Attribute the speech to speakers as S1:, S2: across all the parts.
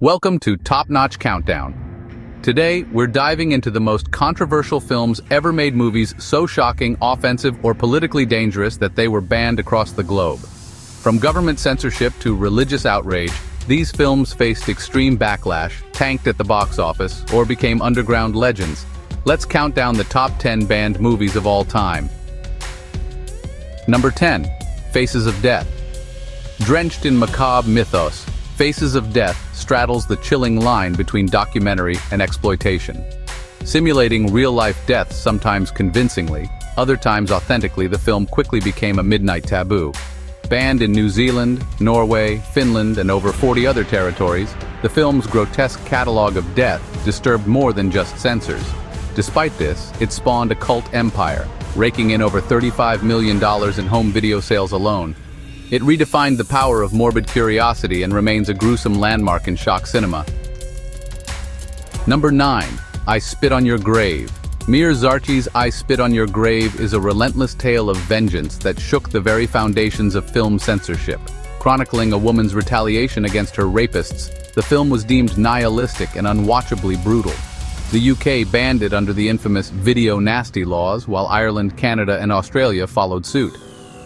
S1: Welcome to TopNotch Countdown. Today, we're diving into the most controversial films ever made, movies so shocking, offensive, or politically dangerous that they were banned across the globe. From government censorship to religious outrage, these films faced extreme backlash, tanked at the box office, or became underground legends. Let's count down the top 10 banned movies of all time. Number 10. Faces of Death. Drenched in macabre mythos, Faces of Death straddles the chilling line between documentary and exploitation. Simulating real-life deaths sometimes convincingly, other times authentically, the film quickly became a midnight taboo. Banned in New Zealand, Norway, Finland, and over 40 other territories, the film's grotesque catalog of death disturbed more than just censors. Despite this, it spawned a cult empire, raking in over $35 million in home video sales alone. It redefined the power of morbid curiosity and remains a gruesome landmark in shock cinema. Number 9. I Spit on Your Grave. Mir Zarchi's I Spit on Your Grave is a relentless tale of vengeance that shook the very foundations of film censorship. Chronicling a woman's retaliation against her rapists, the film was deemed nihilistic and unwatchably brutal. The UK banned it under the infamous video nasty laws, while Ireland, Canada, and Australia followed suit.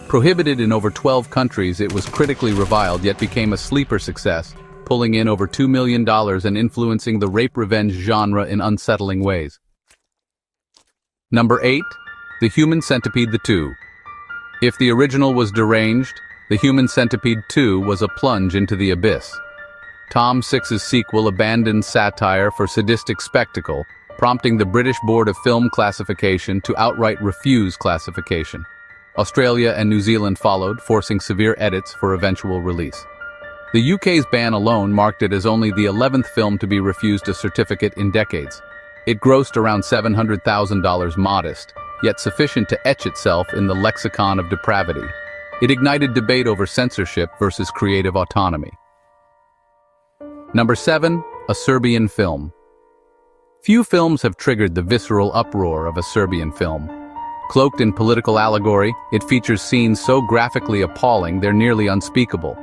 S1: Prohibited in over 12 countries, it was critically reviled yet became a sleeper success, pulling in over $2 million and influencing the rape-revenge genre in unsettling ways. Number 8. The Human Centipede 2. If the original was deranged, The Human Centipede 2 was a plunge into the abyss. Tom Six's sequel abandoned satire for sadistic spectacle, prompting the British Board of Film Classification to outright refuse classification. Australia and New Zealand followed, forcing severe edits for eventual release. The UK's ban alone marked it as only the 11th film to be refused a certificate in decades. It grossed around $700,000, modest, yet sufficient to etch itself in the lexicon of depravity. It ignited debate over censorship versus creative autonomy. Number 7. A Serbian Film. Few films have triggered the visceral uproar of A Serbian Film. Cloaked in political allegory, it features scenes so graphically appalling they're nearly unspeakable.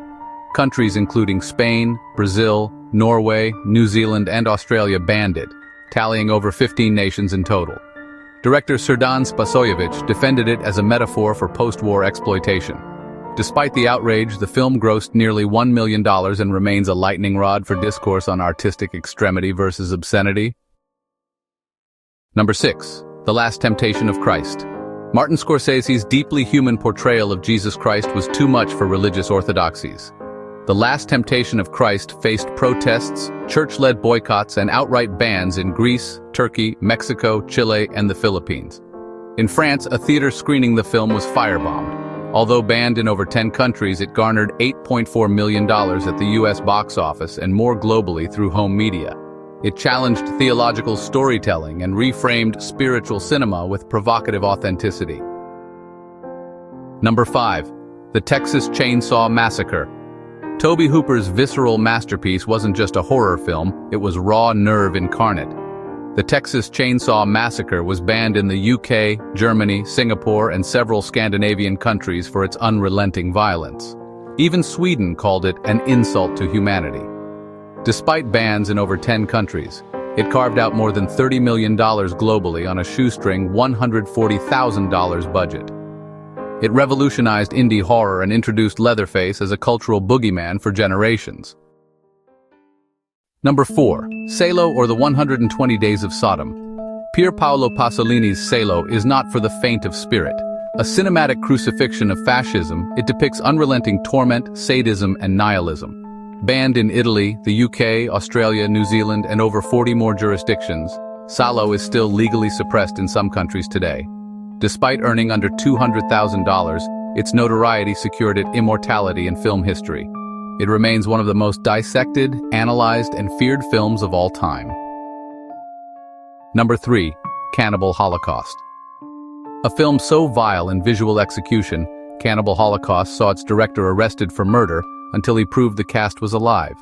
S1: Countries including Spain, Brazil, Norway, New Zealand, and Australia banned it, tallying over 15 nations in total. Director Srdan Spasojevic defended it as a metaphor for post-war exploitation. Despite the outrage, the film grossed nearly $1 million and remains a lightning rod for discourse on artistic extremity versus obscenity. Number 6. The Last Temptation of Christ. Martin Scorsese's deeply human portrayal of Jesus Christ was too much for religious orthodoxies. The Last Temptation of Christ faced protests, church-led boycotts, and outright bans in Greece, Turkey, Mexico, Chile, and the Philippines. In France, a theater screening the film was firebombed. Although banned in over 10 countries, it garnered $8.4 million at the US box office and more globally through home media. It challenged theological storytelling and reframed spiritual cinema with provocative authenticity. Number 5. The Texas Chainsaw Massacre. Tobe Hooper's visceral masterpiece wasn't just a horror film, it was raw nerve incarnate. The Texas Chainsaw Massacre was banned in the UK, Germany, Singapore, and several Scandinavian countries for its unrelenting violence. Even Sweden called it an insult to humanity. Despite bans in over 10 countries, it carved out more than $30 million globally on a shoestring $140,000 budget. It revolutionized indie horror and introduced Leatherface as a cultural boogeyman for generations. Number 4. Salo, or the 120 Days of Sodom. Pier Paolo Pasolini's Salo is not for the faint of spirit. A cinematic crucifixion of fascism, it depicts unrelenting torment, sadism, and nihilism. Banned in Italy, the UK, Australia, New Zealand, and over 40 more jurisdictions, Salo is still legally suppressed in some countries today. Despite earning under $200,000, its notoriety secured it immortality in film history. It remains one of the most dissected, analyzed, and feared films of all time. Number 3. Cannibal Holocaust. A film so vile in visual execution, Cannibal Holocaust saw its director arrested for murder until he proved the cast was alive.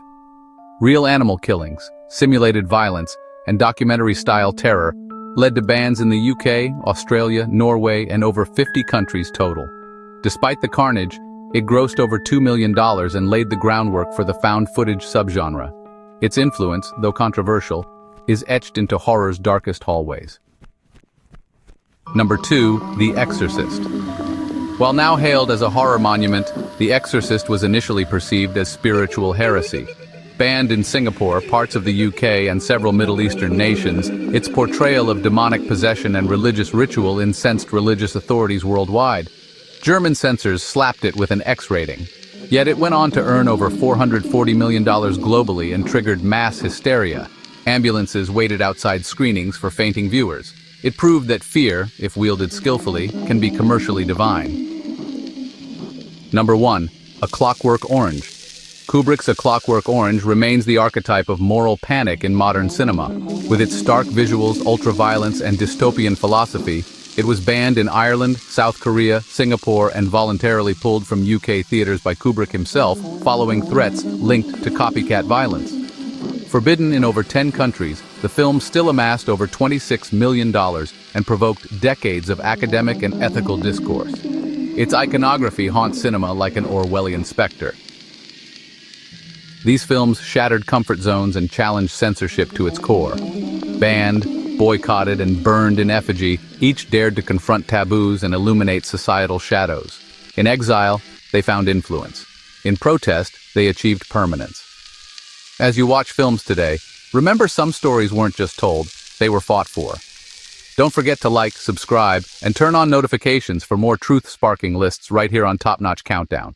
S1: Real animal killings, simulated violence, and documentary-style terror led to bans in the UK, Australia, Norway, and over 50 countries total. Despite the carnage, it grossed over $2 million and laid the groundwork for the found footage subgenre. Its influence, though controversial, is etched into horror's darkest hallways. Number 2. The Exorcist. While now hailed as a horror monument, The Exorcist was initially perceived as spiritual heresy. Banned in Singapore, parts of the UK, and several Middle Eastern nations, its portrayal of demonic possession and religious ritual incensed religious authorities worldwide. German censors slapped it with an X rating. Yet it went on to earn over $440 million globally and triggered mass hysteria. Ambulances waited outside screenings for fainting viewers. It proved that fear, if wielded skillfully, can be commercially divine. Number 1. A Clockwork Orange. Kubrick's A Clockwork Orange remains the archetype of moral panic in modern cinema. With its stark visuals, ultraviolence, and dystopian philosophy, it was banned in Ireland, South Korea, Singapore, and voluntarily pulled from UK theaters by Kubrick himself, following threats linked to copycat violence. Forbidden in over 10 countries, the film still amassed over $26 million and provoked decades of academic and ethical discourse. Its iconography haunts cinema like an Orwellian specter. These films shattered comfort zones and challenged censorship to its core. Banned, boycotted, and burned in effigy, each dared to confront taboos and illuminate societal shadows. In exile, they found influence. In protest, they achieved permanence. As you watch films today, remember some stories weren't just told, they were fought for. Don't forget to like, subscribe, and turn on notifications for more truth-sparking lists right here on TopNotch Countdown.